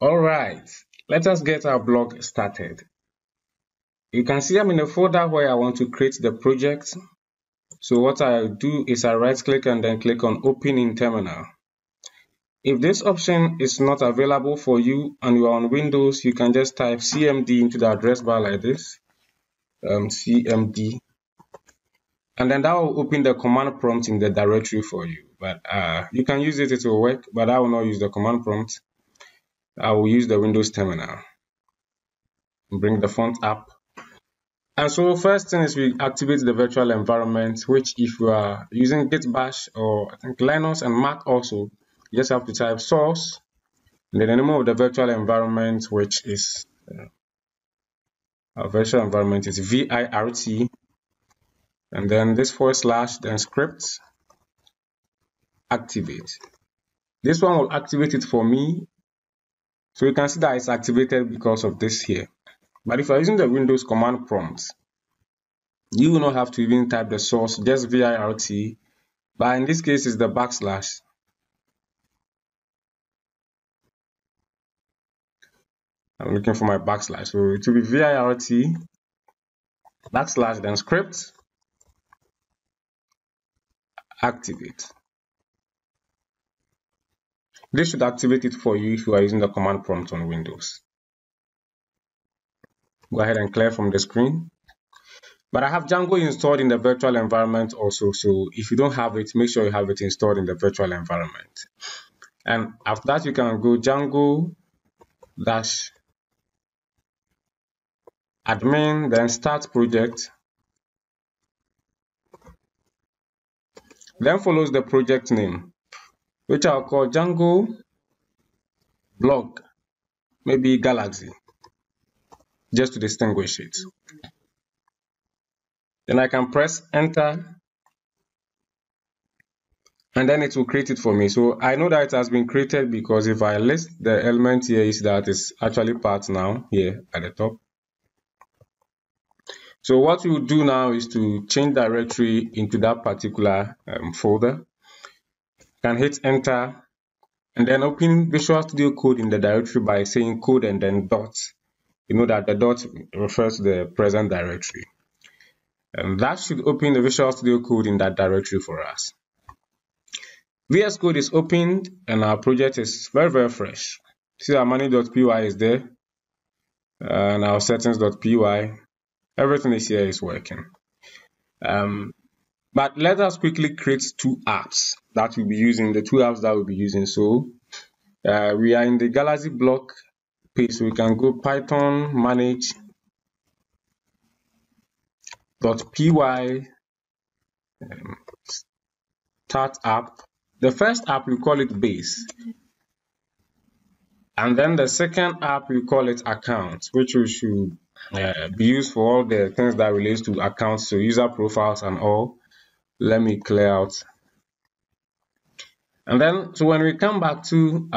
All right, let us get our blog started. You can see I'm in a folder where I want to create the project. So what I do is I right click and then click on open in terminal. If this option is not available for you and you are on Windows, you can just type cmd into the address bar like this, cmd, and then that will open the command prompt in the directory for you. But you can use it, it will work, but I will not use the command prompt. I will use the Windows terminal. Bring the font up. And so first thing is we activate the virtual environment, which if you are using Git Bash or I think Linux and Mac also, you just have to type source, and then the name of the virtual environment, which is our virtual environment is VIRT, and then this / then script activate. This one will activate it for me. So you can see that it's activated because of this here. But if you're using the Windows command prompt, you will not have to even type the source, just VIRT. But in this case, it's the /. I'm looking for my /. So it will be VIRT / then script activate. This should activate it for you if you are using the command prompt on Windows. Go ahead and clear from the screen. But I have Django installed in the virtual environment also. So if you don't have it, make sure you have it installed in the virtual environment. And after that, you can go Django -admin, then start project. Then follows the project name, which I'll call Django blog, maybe Galaxy, just to distinguish it. Then I can press enter, and then it will create it for me. So I know that it has been created because if I list the element here, is that it's actually part now here at the top. So what we will do now is to change directory into that particular folder. You can hit enter and then open Visual Studio Code in the directory by saying code and then dot. You know that the dot refers to the present directory. And that should open the Visual Studio Code in that directory for us. VS Code is opened and our project is very fresh. See, our money.py is there and our settings.py. Everything is here is working. But let us quickly create two apps that we'll be using, the two apps that we'll be using. So we are in the Galaxy block page, so we can go Python manage.py start app. The first app we call it base, and then the second app we call it account, which we should be used for all the things that relates to accounts, so user profiles and all. Let me clear out. And then so when we come back to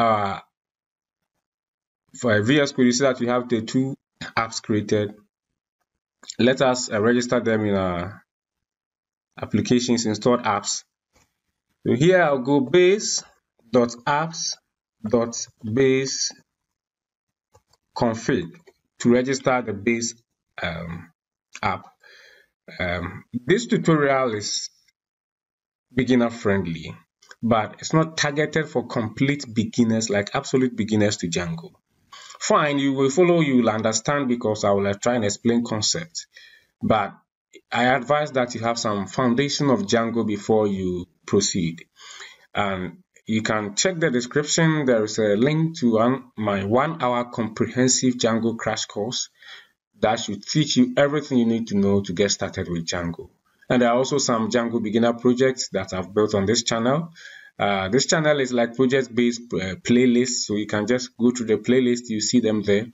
for VS Code, you see that we have the two apps created. Let us register them in our applications, installed apps. So here I'll go base.apps.base config to register the base app. This tutorial is beginner friendly, but it's not targeted for complete beginners, like absolute beginners to Django. Fine, you will follow, you will understand because I will try and explain concepts, but I advise that you have some foundation of Django before you proceed. And you can check the description. There is a link to my 1-hour comprehensive Django crash course that should teach you everything you need to know to get started with Django. And there are also some Django beginner projects that I've built on this channel. This channel is like project-based playlist, so you can just go through the playlist, you see them there,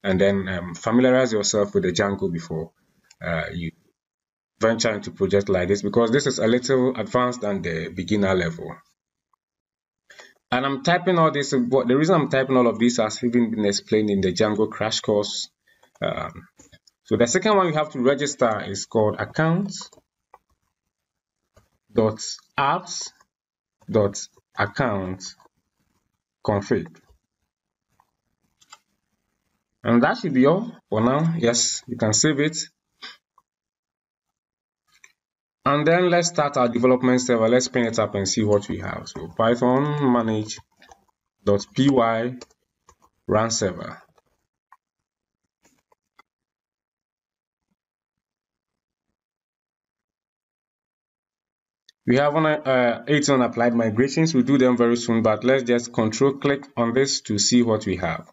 and then familiarize yourself with the Django before you venture into project like this, because this is a little advanced than the beginner level. And I'm typing all this, but the reason I'm typing all of this has even been explained in the Django crash course. So the second one you have to register is called accounts.apps.account config. And that should be all for now. Yes, you can save it. And then let's start our development server. Let's spin it up and see what we have. So Python manage.py run server. We have 8 on applied migrations. We'll do them very soon, but let's just control click on this to see what we have.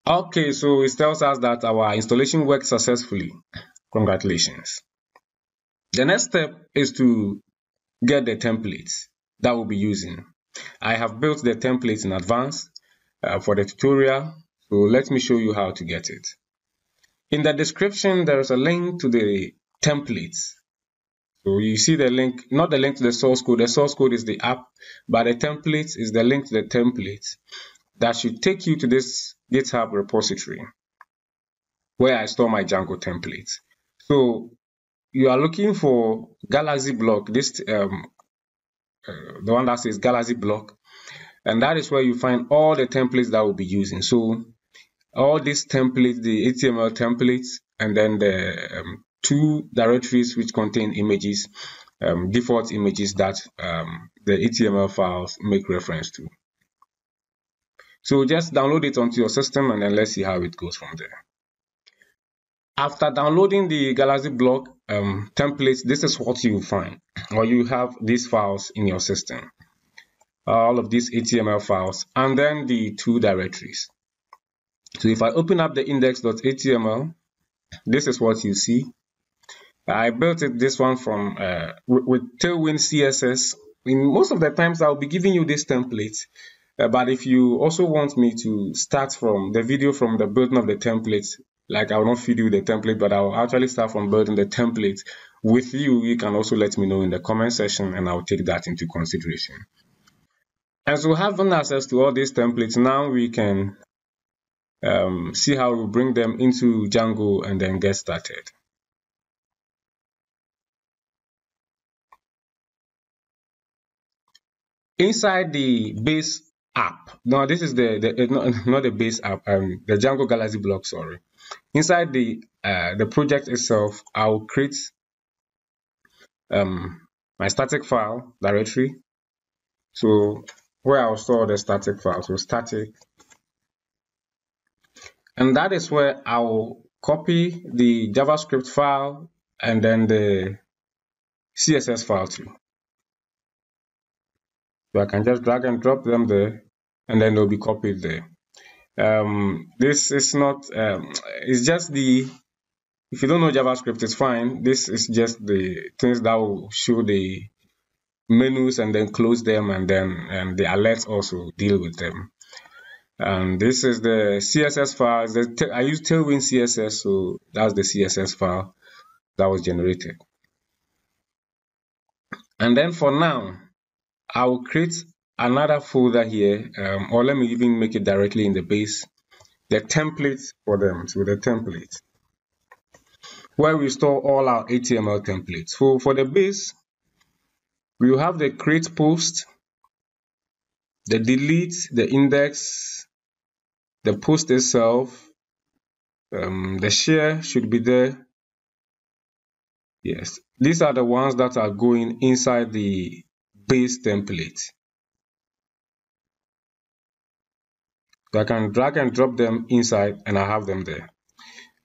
Okay, so it tells us that our installation worked successfully. Congratulations. The next step is to get the templates that we'll be using. I have built the templates in advance for the tutorial, so let me show you how to get it. In the description, there is a link to the templates. So you see the link, not the link to the source code. The source code is the app, but the templates is the link to the templates that should take you to this GitHub repository where I store my Django templates. So you are looking for Galaxy block, this the one that says Galaxy block, and that is where you find all the templates that we'll be using. So all these templates, the HTML templates, and then the 2 directories which contain images, default images that the HTML files make reference to. So just download it onto your system and then let's see how it goes from there. After downloading the Galaxy block templates, this is what you will find, or you have these files in your system, all of these HTML files, and then the 2 directories. So if I open up the index.html, this is what you see. I built this one from with Tailwind CSS. In most of the times, I'll be giving you this template. But if you also want me to start from the video from the building of the templates, like I will not feed you the template, but I'll actually start from building the template with you, you can also let me know in the comment section and I'll take that into consideration. And so having access to all these templates, now we can see how we bring them into Django and then get started. Inside the base app, no, this is not the base app, the Django Galaxy block, sorry. Inside the project itself, I'll create my static file directory. So where I'll store the static file, so static, and that is where I'll copy the JavaScript file and then the CSS file too. So I can just drag and drop them there, and then they'll be copied there. This is not, it's just the, if you don't know JavaScript, it's fine. This is just the things that will show the menus and then close them, and then the alerts also deal with them. And this is the CSS file. I use Tailwind CSS, so that's the CSS file that was generated. And then for now, I will create another folder here, or let me even make it directly in the base, the templates for them. So the templates, where we store all our HTML templates. So for the base, we will have the create post, the delete, the index, the post itself, the share should be there. Yes, these are the ones that are going inside the base template. So I can drag and drop them inside and I have them there.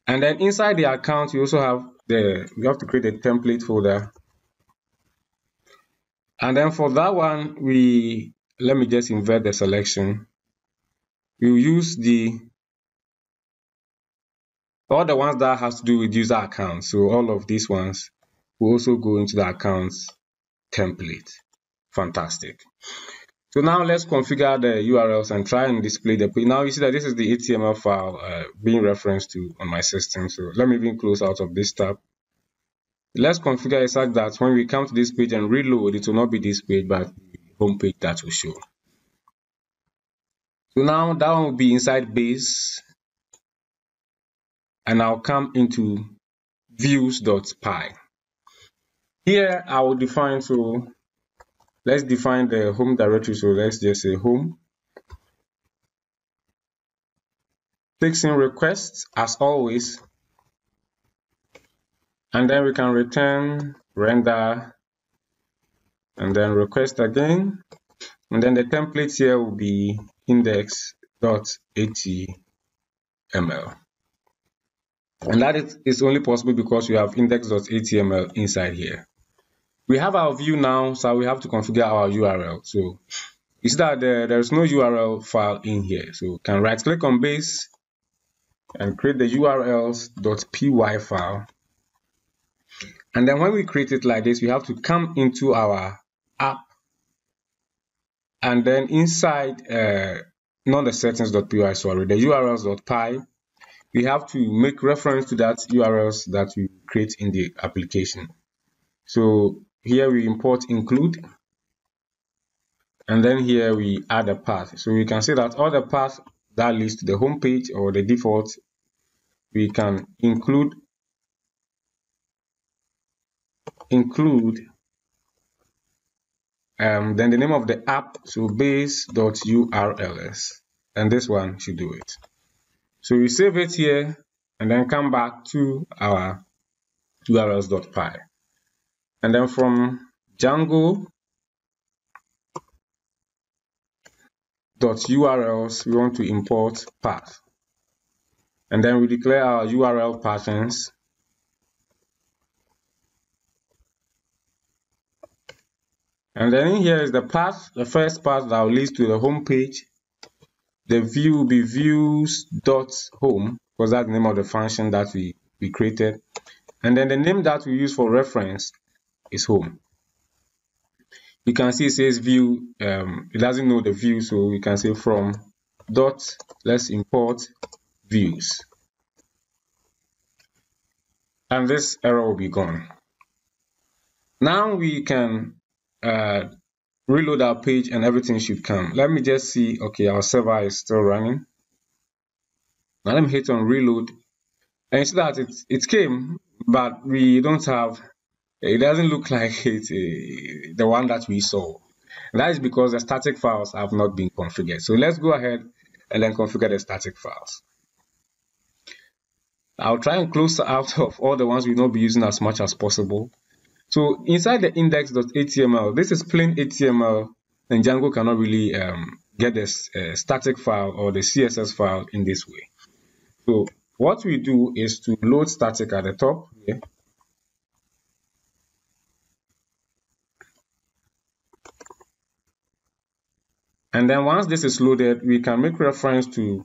And then inside the account, you also have we have to create a template folder. And then for that one, let me just invert the selection. We'll use all the ones that has to do with user accounts. So all of these ones will also go into the accounts template. Fantastic. So now let's configure the URLs and try and display the page. Now you see that this is the HTML file being referenced to on my system. So let me even close out of this tab. Let's configure it such that when we come to this page and reload, it will not be this page, but the home page that will show. So now that one will be inside base, and I'll come into views.py. Here I will define, so let's define the home directory. So let's just say home. takes in requests as always, and then we can return render and then request again, and then the template here will be index.html, and that is only possible because we have index.html inside here. We have our view now, so we have to configure our URL. So you see that there's no URL file in here, so we can right click on base and create the urls.py file. And then when we create it like this, we have to come into our app, and then inside not the settings.py, sorry, the urls.py, we have to make reference to that URLs that we create in the application. So here we import include, and then here we add a path. So we can see that all the paths that leads to the home page or the default, we can include then the name of the app, so base.urls, and this one should do it. So we save it here and then come back to our urls.py, and then from Django.urls we want to import path, and then we declare our URL patterns, and then in here is the path, the first path that will lead to the home page. The view will be views.home because that's the name of the function that we created, and then the name that we use for reference is home. You can see it says view, it doesn't know the view, so we can say from dot, let's import views, and this error will be gone. Now we can reload our page and everything should come. Let me just see. Okay, our server is still running. Now let me hit on reload, and you see that it came, but we don't have, it doesn't look like it's the one that we saw. And that is because the static files have not been configured. So let's go ahead and then configure the static files. I'll try and close out of all the ones we will not be using as much as possible. So inside the index.html, this is plain HTML, and Django cannot really get this static file or the CSS file in this way. So what we do is to load static at the top here. And then once this is loaded, we can make reference to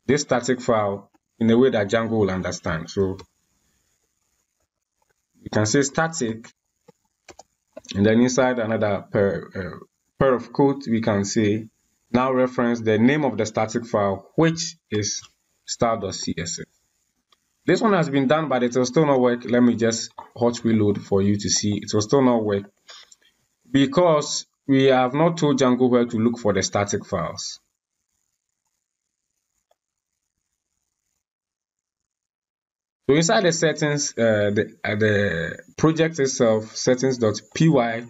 this static file in a way that Django will understand. So you can say static, and then inside another pair of code, we can say now reference the name of the static file, which is style.css. This one has been done, but it will still not work. Let me just hot reload for you to see. It will still not work because we have not told Django where to look for the static files. So inside the settings, the project itself, settings.py,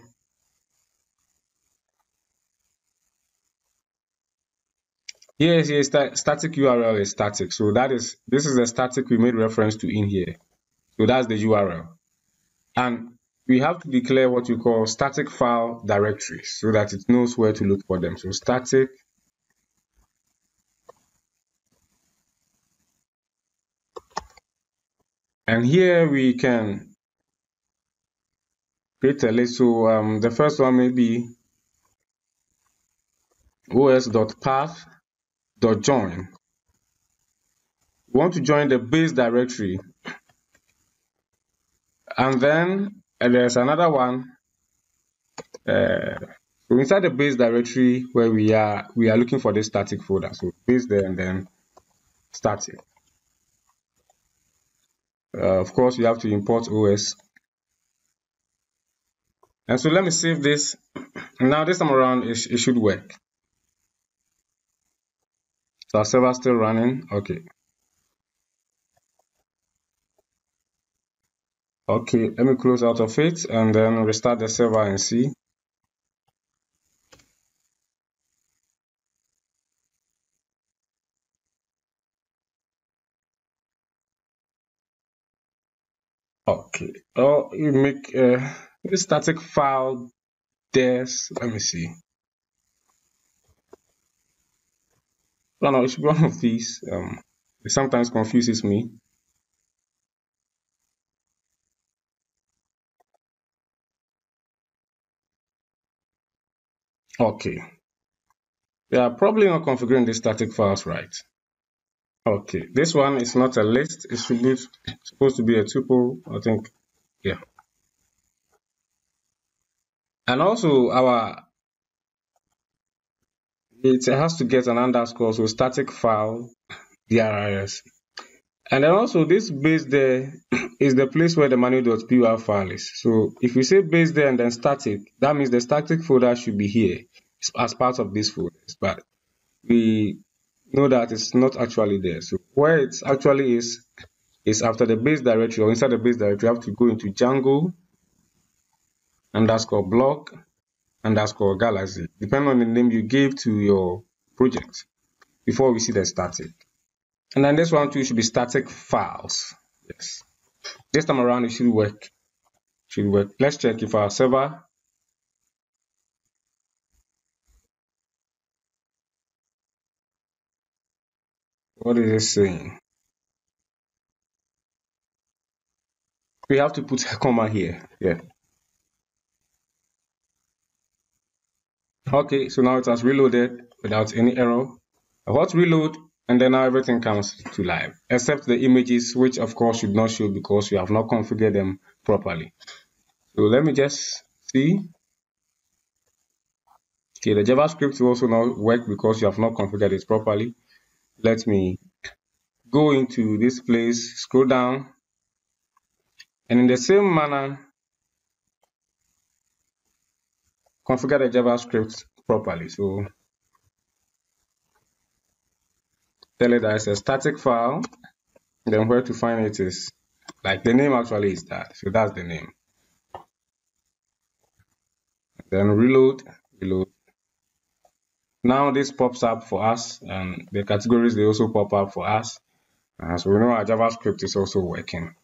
here static URL is static. So this is the static we made reference to in here. So that's the URL. And we have to declare what we call static file directories so that it knows where to look for them. So static and here we can create a list. So the first one may be os.path.join. We want to join the base directory, and then there's another one. So inside the base directory where we are looking for this static folder. So base there and then static. Of course, you have to import OS. And so let me save this. Now this time around, it should work. So our server is still running. Okay. Okay, let me close out of it and then restart the server and see. Okay. Oh, you make the static file. There's, let me see. No, no, it should be one of these. It sometimes confuses me. Okay. They are probably not configuring the static files right. Okay. This one is not a list. It should be supposed to be a tuple, I think. Yeah. And also it has to get an underscore, so static file dirs. And then also this base there is the place where the manual.py file is. So if we say base there and then static, that means the static folder should be here as part of this folder. But we know that it's not actually there. So where it actually is after the base directory, or inside the base directory, you have to go into Django underscore blog underscore galaxy, depending on the name you gave to your project before we see the static. And then this one too should be static files. Yes. This time around it should work. Let's check if our server, what is it saying? We have to put a comma here. Yeah. Okay, so now it has reloaded without any error. I hot reload, and then now everything comes to life, except the images, which of course should not show because we have not configured them properly. So let me just see. Okay, the JavaScript will also not work because you have not configured it properly. Let me go into this place, scroll down, and in the same manner, configure the JavaScript properly. So tell it that it's a static file, then where to find it is, like the name actually is that, so that's the name. Then reload. Now this pops up for us, and the categories, they also pop up for us. So we know our JavaScript is also working.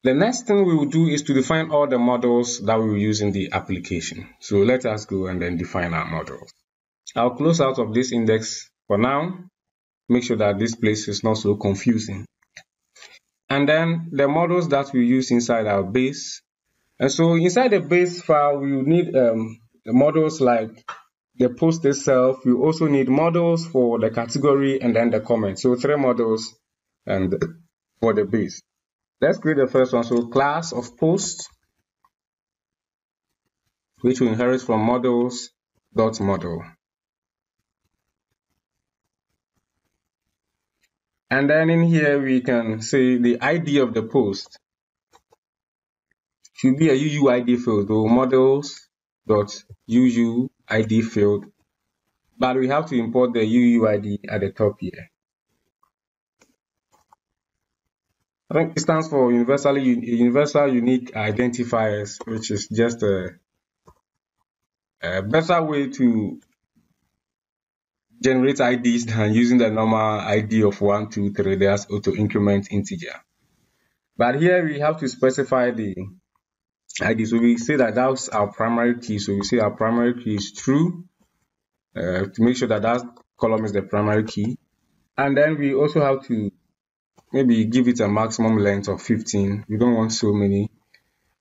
The next thing we will do is to define all the models that we will use in the application. So let us go and then define our models. I'll close out of this index for now. Make sure that this place is not so confusing. And then the models that we use inside our base. And so inside the base file, we will need the models like the post itself. You also need models for the category and then the comment. So 3 models and for the base. Let's create the first one. So class of post, which will inherit from models.model. And then in here we can say the ID of the post should be a UUID field, so models.UUID field. But we have to import the UUID at the top here. I think it stands for Universal Unique Identifiers, which is just a better way to generate IDs than using the normal ID of 1, 2, 3. There's auto increment integer. But here we have to specify the ID. So we say that that's our primary key. So we say our primary key is true to make sure that that column is the primary key. And then we also have to maybe give it a maximum length of 15. We don't want so many.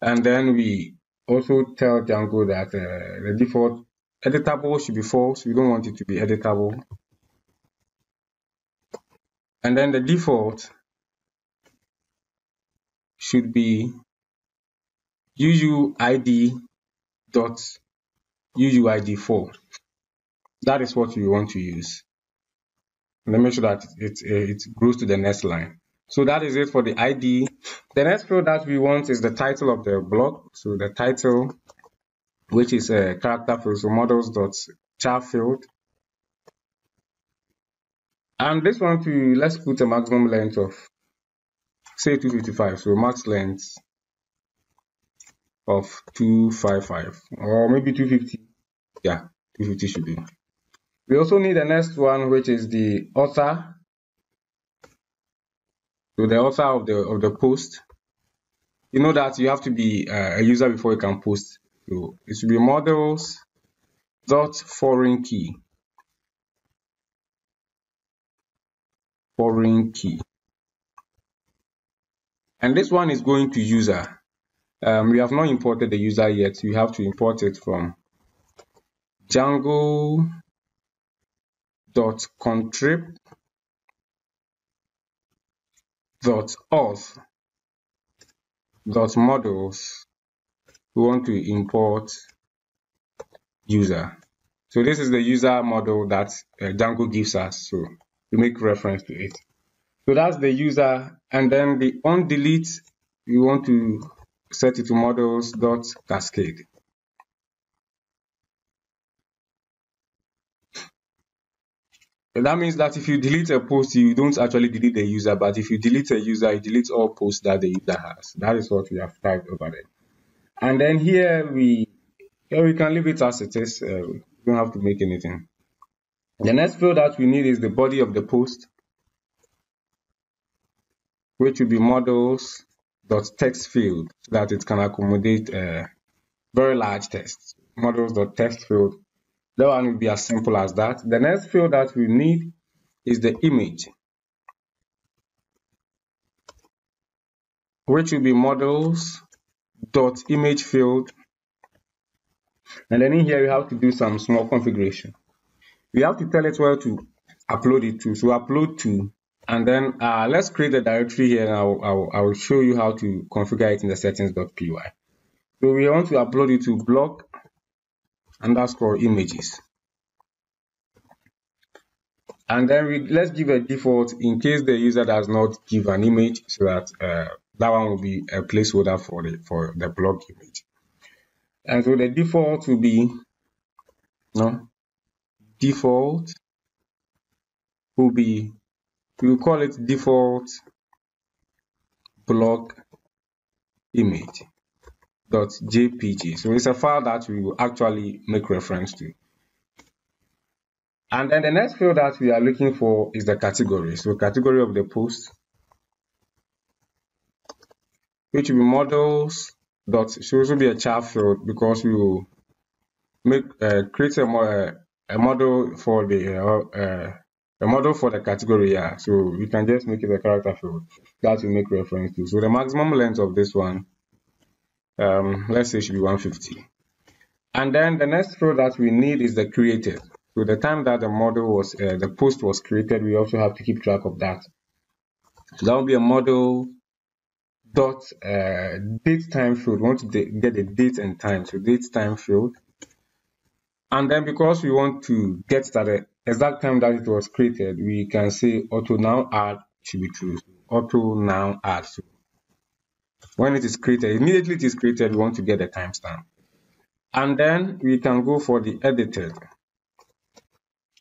And then we also tell Django that the default editable should be false. We don't want it to be editable. And then the default should be UUID.UUID4. That is what we want to use. And then make sure that it grows to the next line. So that is it for the ID. The next field that we want is the title of the blog. So the title, which is a character field, so models.char field. And this one too, let's put a maximum length of, say, 255. So max length of 255, or maybe 250. Yeah, 250 should be. We also need the next one, which is the author. So the author of the post. You know that you have to be a user before you can post. So it should be models dot foreign key. And this one is going to user. We have not imported the user yet. We have to import it from Django dot contrib dot auth dot models. We want to import user. So this is the user model that Django gives us. So we make reference to it. So that's the user, and then the on delete, we want to set it to models dot cascade. And that means that if you delete a post, you don't actually delete the user, but if you delete a user, you delete all posts that the user has. That is what we have typed over there. And then here we can leave it as it is. We don't have to make anything. The next field that we need is the body of the post, which will be models dot text field, so that it can accommodate very large text. Models dot text field. That one will be as simple as that. The next field that we need is the image, which will be models dot image field. And then in here we have to do some small configuration. We have to tell it where to upload it to. So upload to, and then let's create a directory here, and I will show you how to configure it in the settings.py. So we want to upload it to blog underscore images. And then let's give a default in case the user does not give an image, so that that one will be a placeholder for the blog image. And so the default will be we'll call it default blog image .jpg. So it's a file that we will actually make reference to. And then the next field that we are looking for is the category. So category of the post, which will be models dot should also be a char field, because we will make create a model for the category here. So we can just make it a character field that we make reference to. So the maximum length of this one, let's say, should be 150. And then the next field that we need is the created. So the time that the post was created, we also have to keep track of that. So that will be a model dot date time field. We want to get the date and time, so date time field. And then because we want to get the exact time that it was created, we can say auto now add should be true. So auto now add. So when it is created, immediately it is created, we want to get the timestamp. And then we can go for the edited.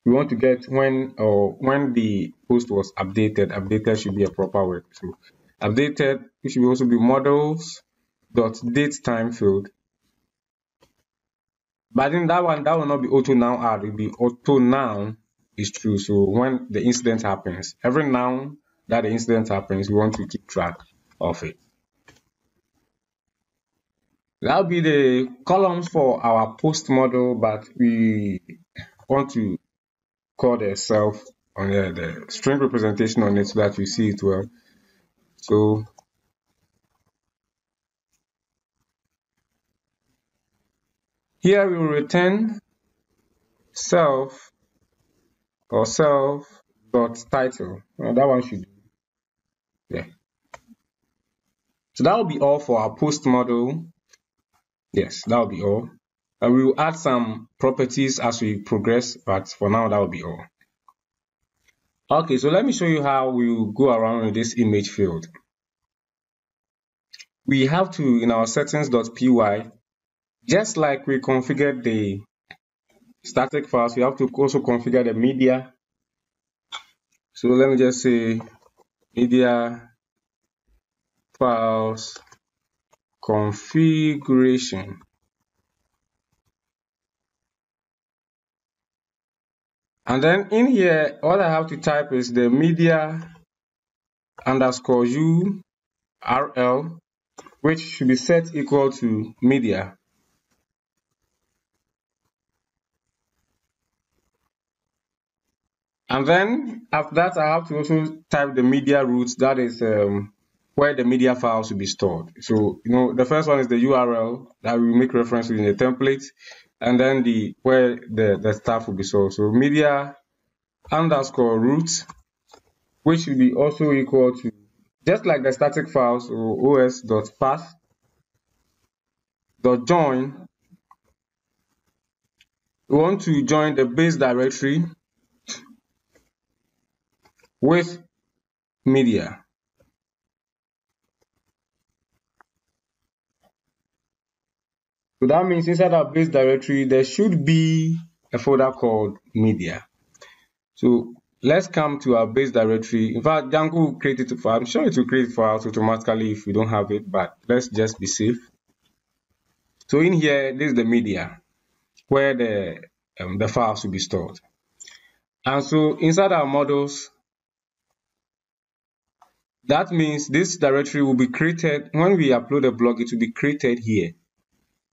We want to get when the post was updated. Updated should be a proper word. So updated, it should also be models dot date time field. But in that one, that will not be auto now add, it will be auto now is true. So when the incident happens, every now that the incident happens, we want to keep track of it. That'll be the columns for our post model, but we want to call the self on the string representation on it so that we see it well. So here we will return self or self dot title. That one should do. Yeah. So that will be all for our post model. Yes, that will be all. And we will add some properties as we progress, but for now that will be all. Okay, so let me show you how we will go around with this image field. We have to, in our settings.py, just like we configured the static files, we have to also configure the media. So let me just say media files configuration. And then in here, all I have to type is the media underscore URL, which should be set equal to media. And then after that, I have to also type the media root, that is where the media files will be stored. So, the first one is the URL that we make reference to in the template, and then where the stuff will be stored. So media underscore root, which will be also equal to, just like the static files, or os.path.join. We want to join the base directory with media. So that means inside our base directory, there should be a folder called media. So let's come to our base directory. In fact, Django will create it for, I'm sure it will create files automatically if we don't have it, but let's just be safe. So in here, this is the media where the files will be stored. And so inside our models, that means this directory will be created when we upload a blog. It will be created here.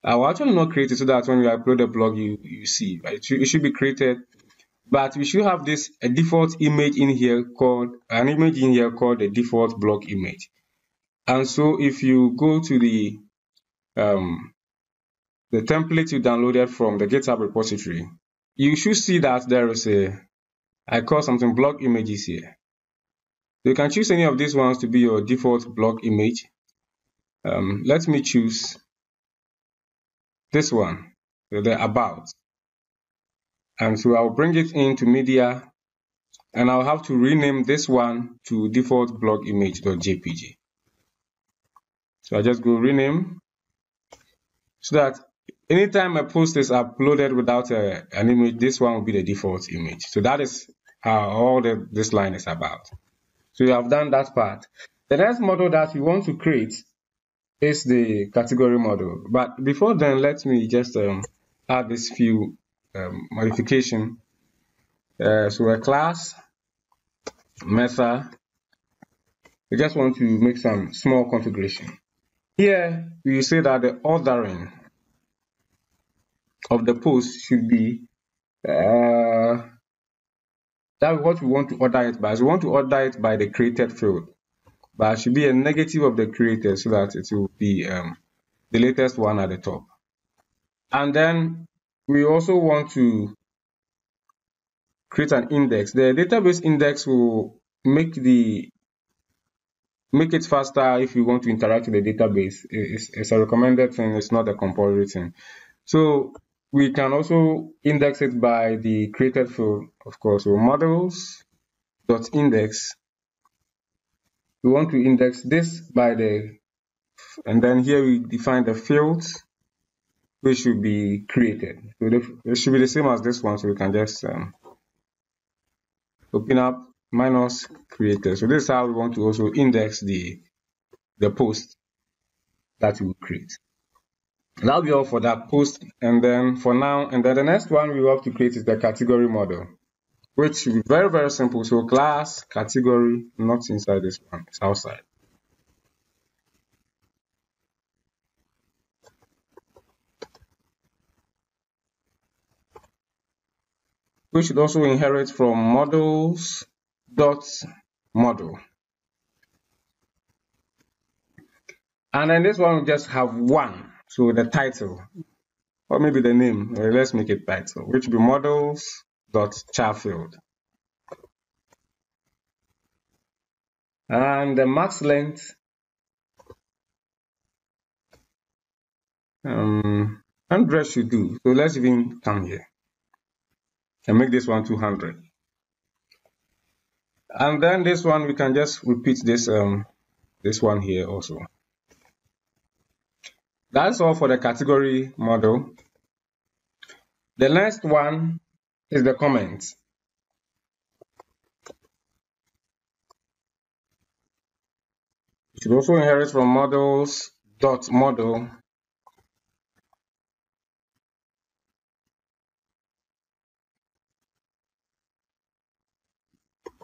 I will actually not create it so that when we upload a blog, you see, right? It should be created, but we should have a default image in here called the default blog image. And so if you go to the template you downloaded from the GitHub repository, you should see that there is I call something blog images here. You can choose any of these ones to be your default blog image. Let me choose this one, the about. And so I'll bring it into media, and I'll have to rename this one to default blog image.jpg. So I just go rename, so that anytime a post is uploaded without an image, this one will be the default image. So that is how all this line is about. So you have done that part. The next model that you want to create is the category model. But before then, let me just add this few modification. So a class method, we just want to make some small configuration. Here we say that the ordering of the post should be that's what we want to order it by. So we want to order it by the created field, but it should be a negative of the created so that it will be the latest one at the top. And then we also want to create an index. The database index will make it faster if you want to interact with the database. It's a recommended thing, it's not a compulsory thing. So we can also index it by the created field, of course. So models.index, we want to index this by and then here we define the fields which should be created. So it should be the same as this one, so we can just open up minus created. So this is how we want to also index the post that we will create. That'll be all for that post. And then for now, and then the next one we have to create is the category model, which should be very, very simple. So class category, not inside this one, it's outside. We should also inherit from models.model. And then this one will just have one. So the title, or maybe the name, let's make it title, which will be models.charfield. And the max length, 100 should do. So let's even come here and make this one 200. And then this one, we can just repeat this one here also. That's all for the category model. The next one is the comments. You should also inherit from models.model.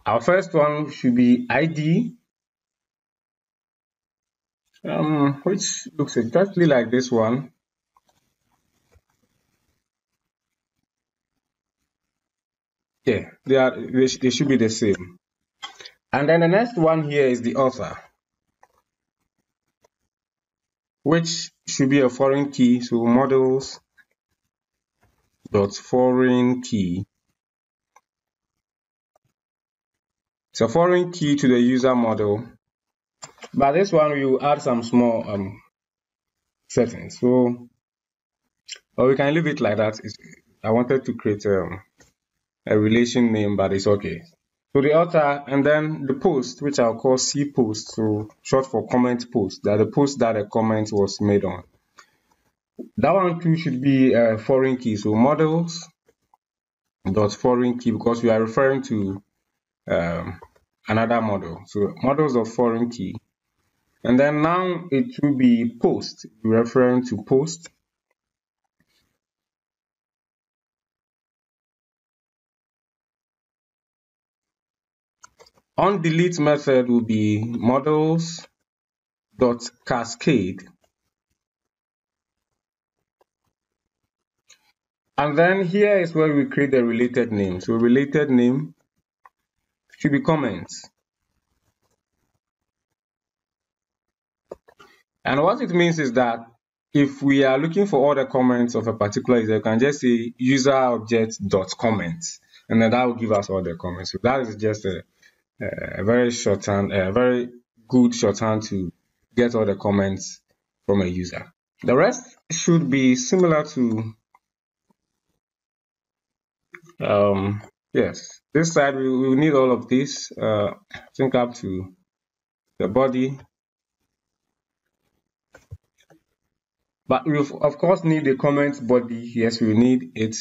Our first one should be ID, which looks exactly like this one. Yeah, they should be the same. And then the next one here is the author, which should be a foreign key. So models dot foreign key. It's a foreign key to the user model, but this one we will add some small settings. So, or we can leave it like that. I wanted to create a relation name, but it's okay. So the author, and then the post, which I'll call C post, so short for comment post, that the post that a comment was made on. That one too should be a foreign key. So models dot foreign key, because we are referring to another model. So models of foreign key. And then now it will be post, referring to post. On delete method will be models dot cascade. And then here is where we create the related name. So related name should be comments. And what it means is that if we are looking for all the comments of a particular user, you can just say user object dot comments, and then that will give us all the comments. So that is just a very shorthand, a very good shorthand to get all the comments from a user. The rest should be similar to yes. This side we will need all of this. I think up to the body. But we of course need the comment body. Yes, we need it.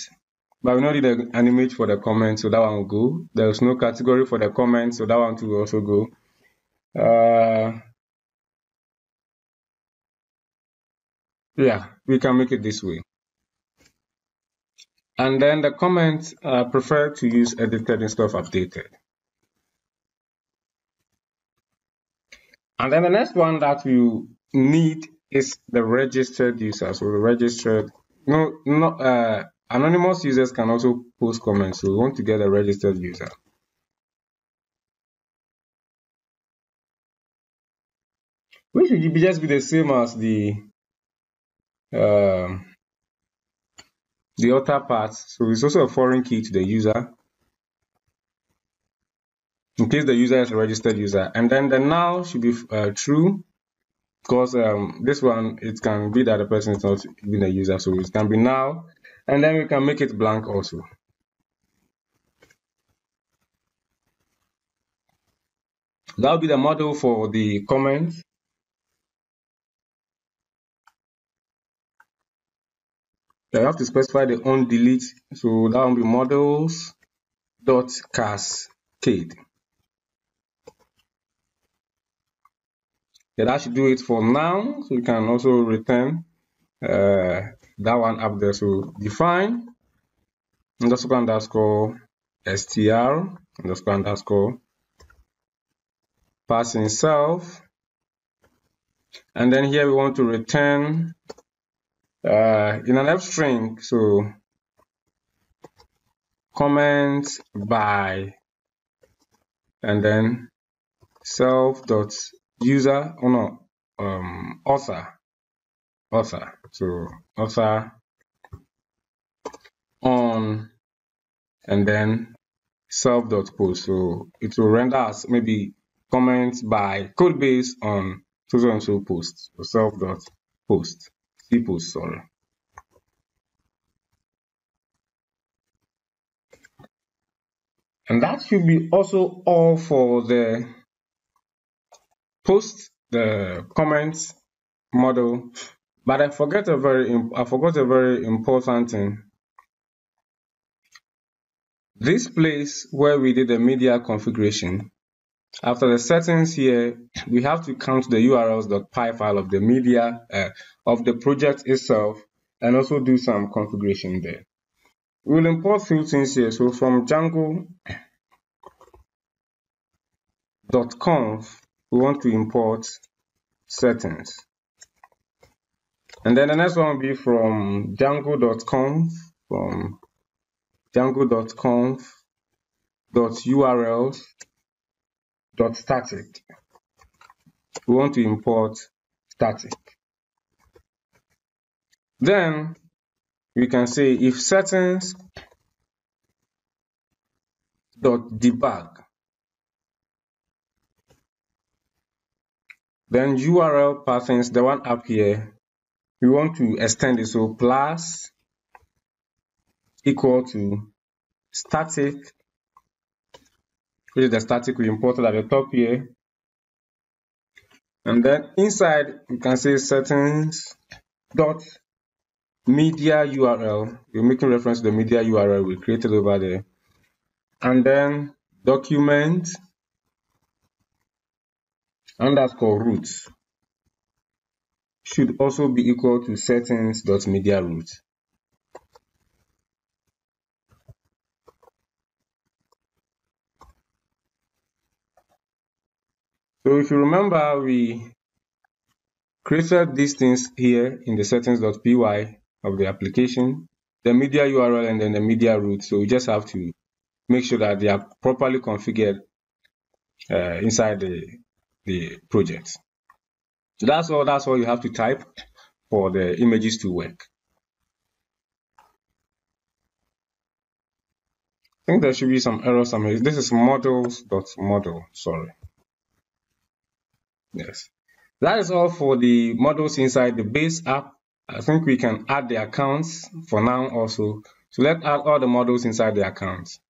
But we don't need an image for the comment, so that one will go. There's no category for the comment, so that one will also go. Yeah, we can make it this way. And then the comments prefer to use edited instead of updated. And then the next one that we need is the registered user. So the registered, anonymous users can also post comments. So we want to get a registered user. Which should just be the same as the author part. So it's also a foreign key to the user, in case the user is a registered user. And then the now should be true, because this one, it can be that the person is not even a user, so it can be now. And then we can make it blank also. That will be the model for the comments. I have to specify the on delete, so that will be models dot cascade. Yeah, that should do it for now. So you can also return that one up there. So define underscore str underscore passing self, and then here we want to return in an F string, so comments by, and then self dot user, author, so author on, and then self dot post. So it will render as maybe comments by code base on so and so post. So self dot post, C post, sorry. And that should be also all for the post, the comments model. But I forgot a very important thing. This place where we did the media configuration, after the settings here, we have to count the urls.py file of the media of the project itself, and also do some configuration there. We'll import few things here. So from Django, .conf, we want to import settings. And then the next one will be from Django.conf, from Django.conf.urls.static. We want to import static. Then we can say if settings.debug, then URL patterns, the one up here, we want to extend it, so plus equal to static, which is the static we imported at the top here. And then inside you can say settings.media URL. We're making reference to the media URL we created over there. And then document underscore root should also be equal to settings.media root. So if you remember, we created these things here in the settings.py of the application, the media URL and then the media root. So we just have to make sure that they are properly configured inside the project. So that's all you have to type for the images to work. I think there should be some error somewhere. This is models.model, sorry. Yes. That is all for the models inside the base app. I think we can add the accounts for now also. So let's add all the models inside the accounts.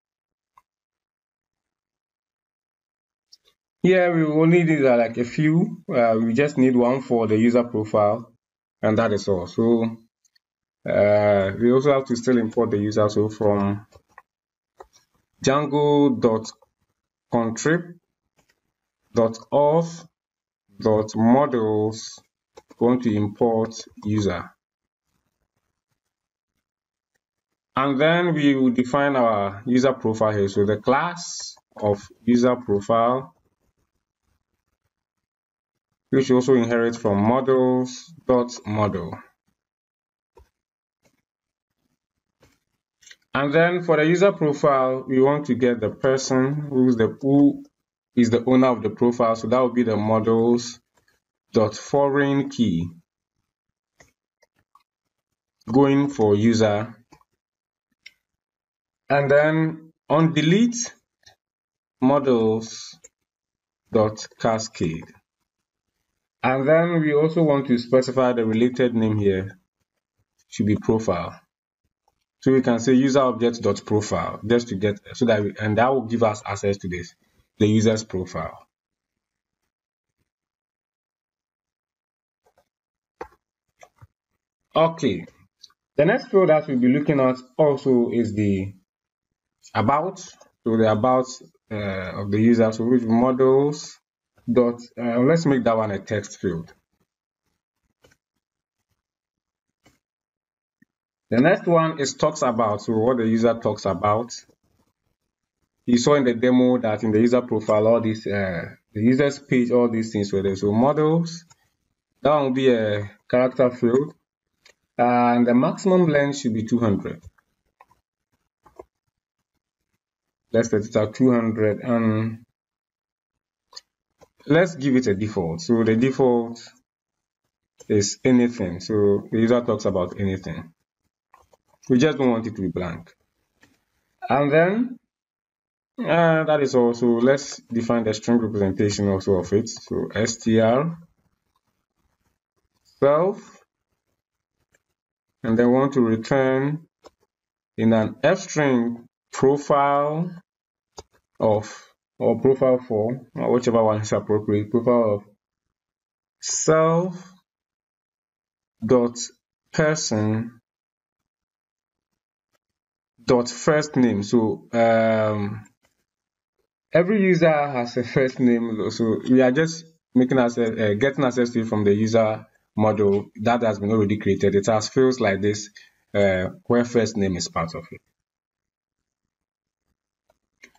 Here we only need like a few. We just need one for the user profile, and that is all. So we also have to still import the user. So from Django.contrib.auth.models, going to import user. And then we will define our user profile here. So the class of user profile, which also inherits from models.model. And then for the user profile, we want to get the person who is the owner of the profile. So that will be the models.foreign key going for user. And then on delete, models.cascade. And then we also want to specify the related name here should be profile. So we can say user object.profile just to get so that and that will give us access to this, the user's profile. Okay. The next field that we'll be looking at also is the about. So the about of the user. So with models dot let's make that one a text field. The next one is talks about. So what the user talks about. You saw in the demo that in the user profile, all these the user's page, all these things were there. So models, that one will be a character field, and the maximum length should be 200. Let's set it at 200, and let's give it a default. So the default is anything. So the user talks about anything. We just don't want it to be blank. And then that is also, let's define the string representation also of it. So str self, and then want to return in an f string profile of or profile for, or whichever one is appropriate, profile of self dot person dot first name. So every user has a first name, so we are just making access, getting access to it from the user model that has been already created. It has fields like this where first name is part of it.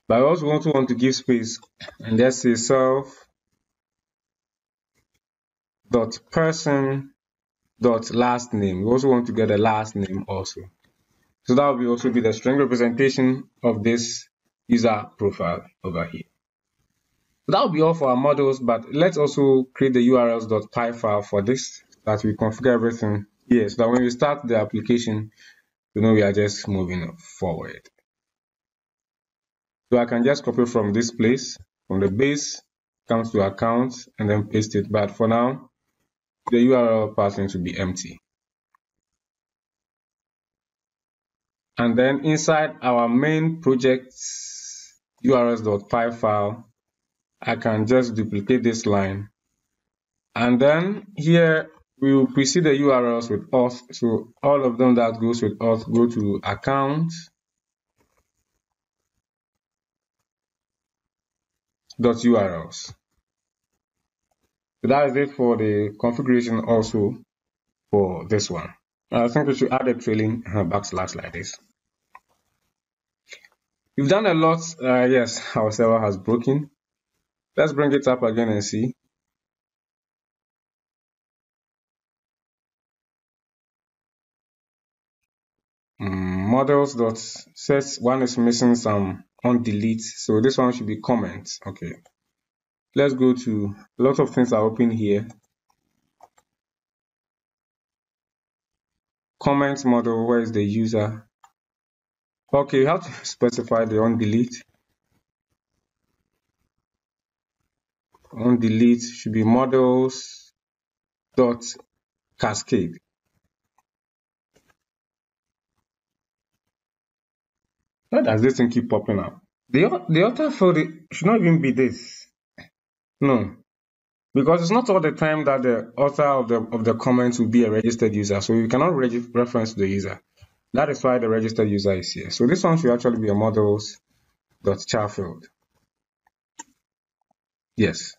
But I also want to give space and just say self dot person dot last name. We also want to get a last name also. So that will also be the string representation of this user profile over here. So that will be all for our models, but let's also create the urls.py file for this, that we configure everything here, so that when we start the application, you know we are just moving forward. So I can just copy from this place, from the base, comes to accounts, and then paste it. But for now, the URL pathing should be empty. And then inside our main project's urls.py file, I can just duplicate this line. And then here we will precede the URLs with auth. So all of them that goes with auth go to account.urls. So that is it for the configuration also for this one. I think we should add a trailing backslash like this. We've done a lot. Yes, our server has broken. Let's bring it up again and see. Models.sets one is missing some on delete, so this one should be comments. Okay, let's go to a lot of things are open here. Comments model, where is the user? Okay, you have to specify the on delete. On delete should be models dot cascade. Why does this thing keep popping up? The author field should not even be this. No, because it's not all the time that the author of the comments will be a registered user, so you cannot reference the user. That is why the registered user is here. So this one should actually be a models.char field. Yes,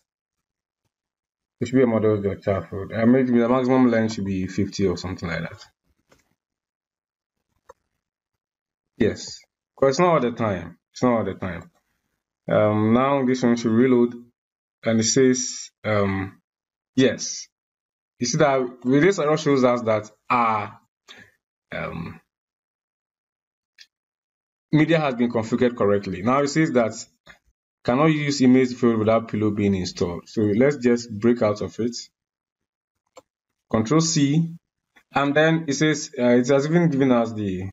it should be a models.char field. Maybe the maximum length should be 50 or something like that. Yes, because it's not all the time. It's not all the time. Now this one should reload, and it says yes. You see that with this error shows us that our media has been configured correctly. Now it says that cannot use image field without pillow being installed. So let's just break out of it. Control C, and then it says it has even given us the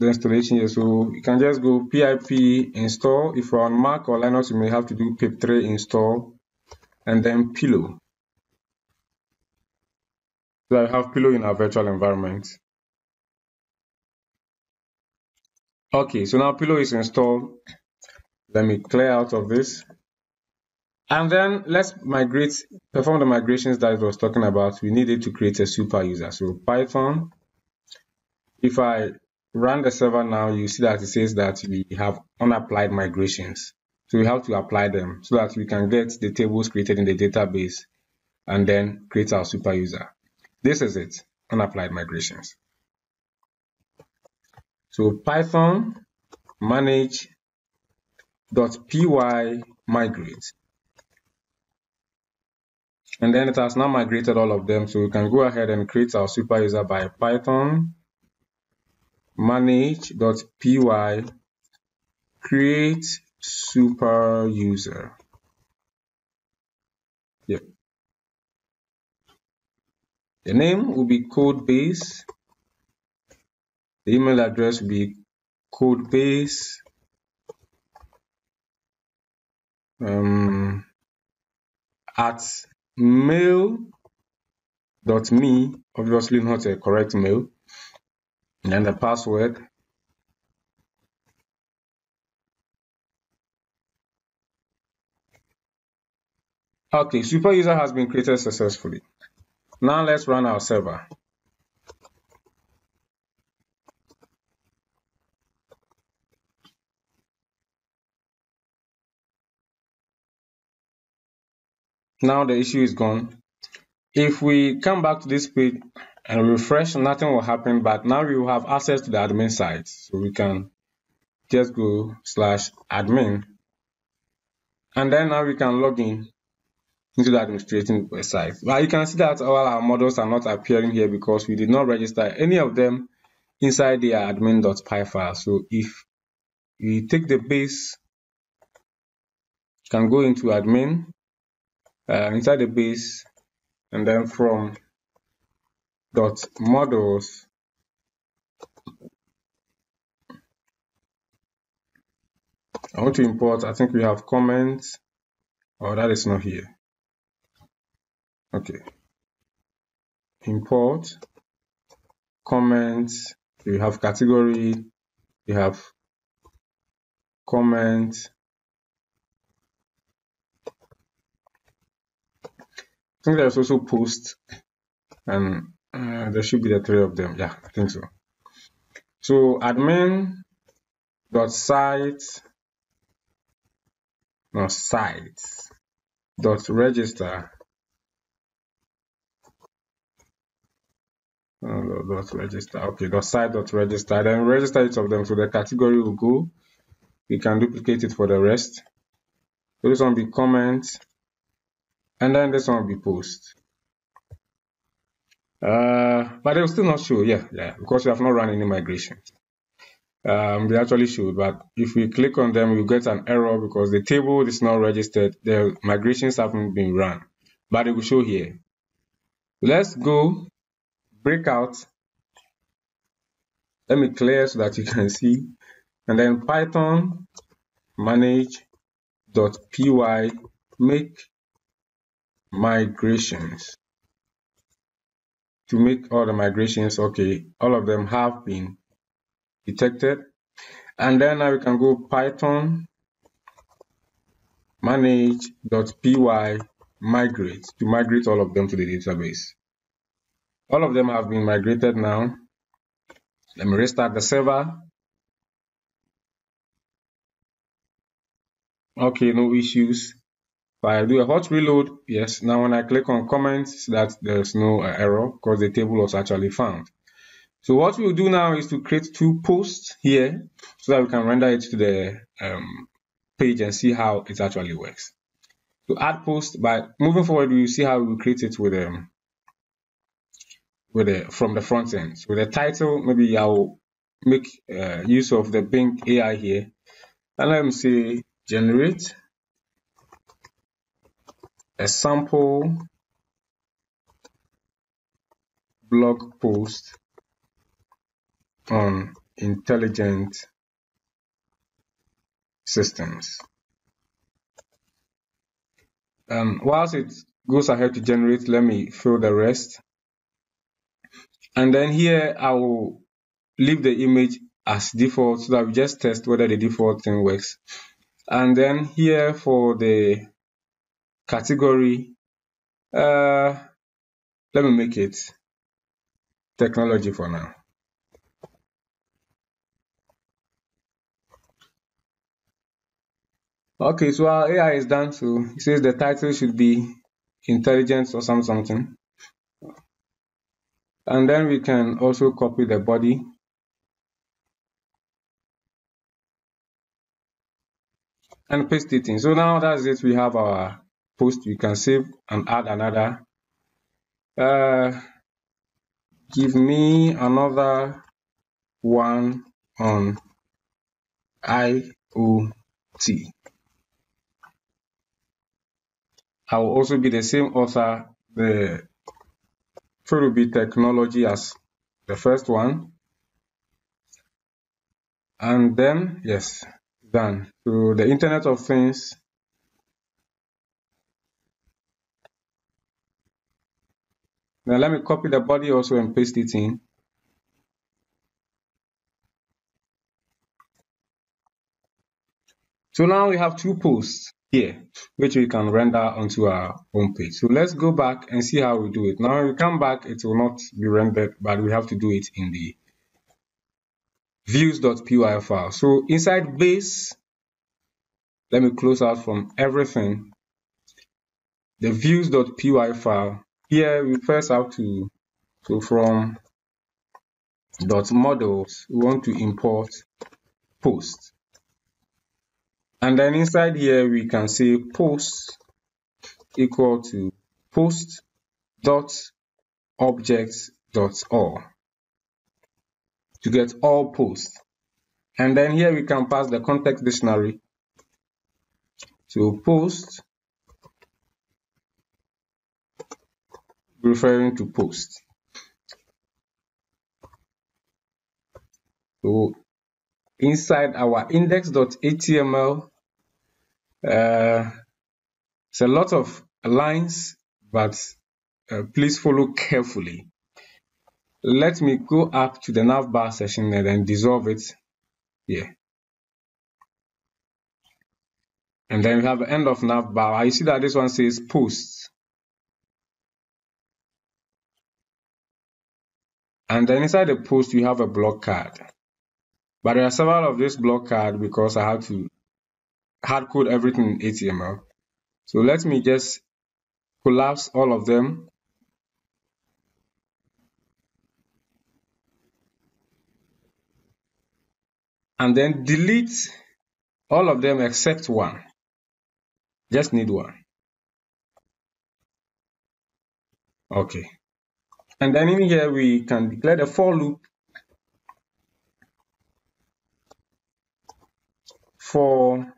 installation here. So you can just go pip install. If you're on Mac or Linux, you may have to do pip3 install and then pillow. So I have pillow in our virtual environment. Okay, so now pillow is installed. Let me clear out of this. And then let's perform the migrations that I was talking about. We needed to create a super user. So Python, if I run the server now, you see that it says that we have unapplied migrations. So we have to apply them so that we can get the tables created in the database and then create our super user. This is it, unapplied migrations. So Python manage.py migrate. And then it has now migrated all of them. So we can go ahead and create our super user by Python manage.py create super user. Yep. The name will be codebase. The email address will be codebase at mail.me, obviously not a correct mail, and then the password. Okay, super user has been created successfully. Now let's run our server. Now the issue is gone. If we come back to this page and refresh, nothing will happen, but now we will have access to the admin side. So we can just go /admin, and then now we can log in into the administrating website. But you can see that all our models are not appearing here because we did not register any of them inside the admin.py file. So if we take the base, you can go into admin, inside the base, and then from .models, I want to import, I think we have comments. Oh, that is not here. Okay. Import, comments, we have category, we have comment. I think there's also post, and there should be the 3 of them. Yeah, I think so. So admin.site, no, sites.register, okay, .site.register, then register each of them. So the category will go, we can duplicate it for the rest. So this one will be comment, and then this one will be post. But they will still not show, yeah, because we have not run any migration. They actually should, but if we click on them, we'll get an error because the table is not registered. The migrations haven't been run, but it will show here. Let's go breakout. Let me clear so that you can see, and then Python manage.py make migrations. To make all the migrations, okay, all of them have been detected. And then now we can go Python manage.py migrate to migrate all of them to the database. All of them have been migrated now. Let me restart the server. Okay, no issues. If I do a hot reload, yes, now when I click on comments, that there's no error because the table was actually found. So what we'll do now is to create 2 posts here so that we can render it to the page and see how it actually works. To add post, by moving forward, we'll see how we create it from the front end. So the title, maybe I'll make use of the Bing AI here, and let me say generate a sample blog post on intelligent systems. Whilst it goes ahead to generate, let me fill the rest. And then here I will leave the image as default so that we just test whether the default thing works. And then here for the category, let me make it technology for now. Okay, so our AI is done. So it says the title should be intelligence or something. And then we can also copy the body. And paste it in. So now that's it. We have our post. We can save and add another. Give me another one on IoT. I will also be the same author. The field will be technology as the first one. And then, yes, done. So the Internet of Things. Now let me copy the body also and paste it in. So now we have 2 posts here, which we can render onto our home page. So let's go back and see how we do it. Now when we come back, it will not be rendered, but we have to do it in the views.py file. So inside base, let me close out from everything. The views.py file. Here we first have to, so from .models, we want to import post. And then inside here we can say post equal to post dot objects dot all to get all posts. And then here we can pass the context dictionary. So post referring to post. So inside our index.html, it's a lot of lines, but please follow carefully. Let me go up to the navbar section and then dissolve it here. And then we have the end of navbar. You see that this one says posts. And then inside the post, you have a block card. But there are several of this block card because I had to hard code everything in HTML. So let me just collapse all of them. And then delete all of them except one. Just need one. Okay. And then in here we can declare the for loop for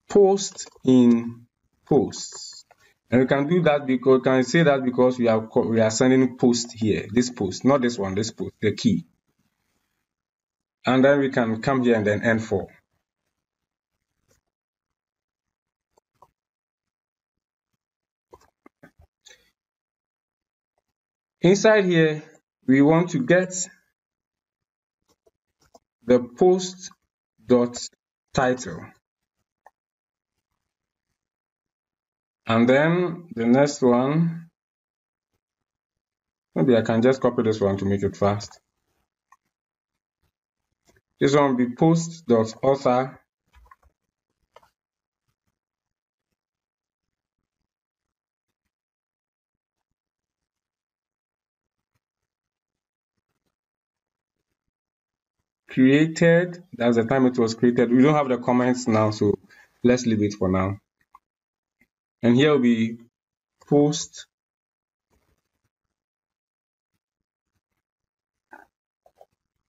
post in posts. And we can do that because we are sending post here, this post, not this one, this post, the key. And then we can come here and then end for. Inside here, we want to get the post dot title. And then the next one, maybe I can just copy this one to make it fast. This one will be post dot author. Created, that's the time it was created. We don't have the comments now, so let's leave it for now. And here will be post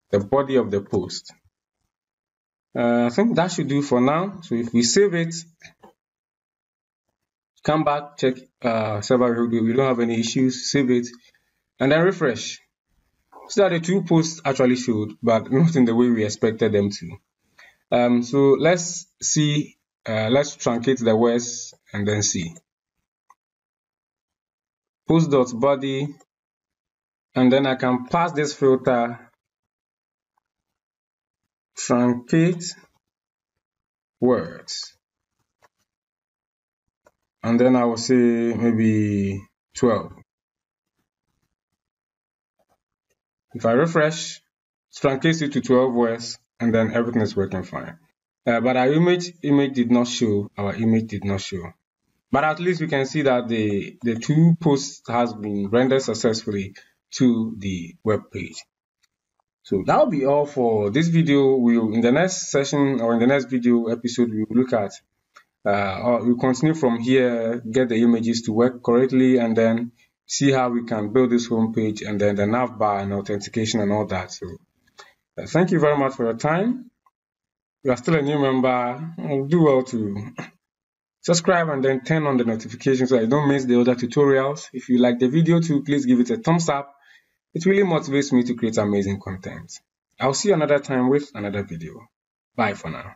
the body of the post. I think that should do for now. So if we save it, come back, check server, we don't have any issues, save it, and then refresh. So that the two posts actually showed, but not in the way we expected them to. So let's see, let's truncate the words and then see. Post.body, and then I can pass this filter, truncate words, and then I will say maybe 12. If I refresh, truncates it to 12 words, and then everything is working fine. But our image did not show. Our image did not show. But at least we can see that the two posts has been rendered successfully to the web page. So that will be all for this video. In the next session or in the next video episode, we will look at we'll continue from here, get the images to work correctly, and then see how we can build this home page and then the navbar and authentication and all that. So thank you very much for your time. If you are still a new member, do well to subscribe and then turn on the notifications so you don't miss the other tutorials. If you like the video too, please give it a thumbs up. It really motivates me to create amazing content. I'll see you another time with another video. Bye for now.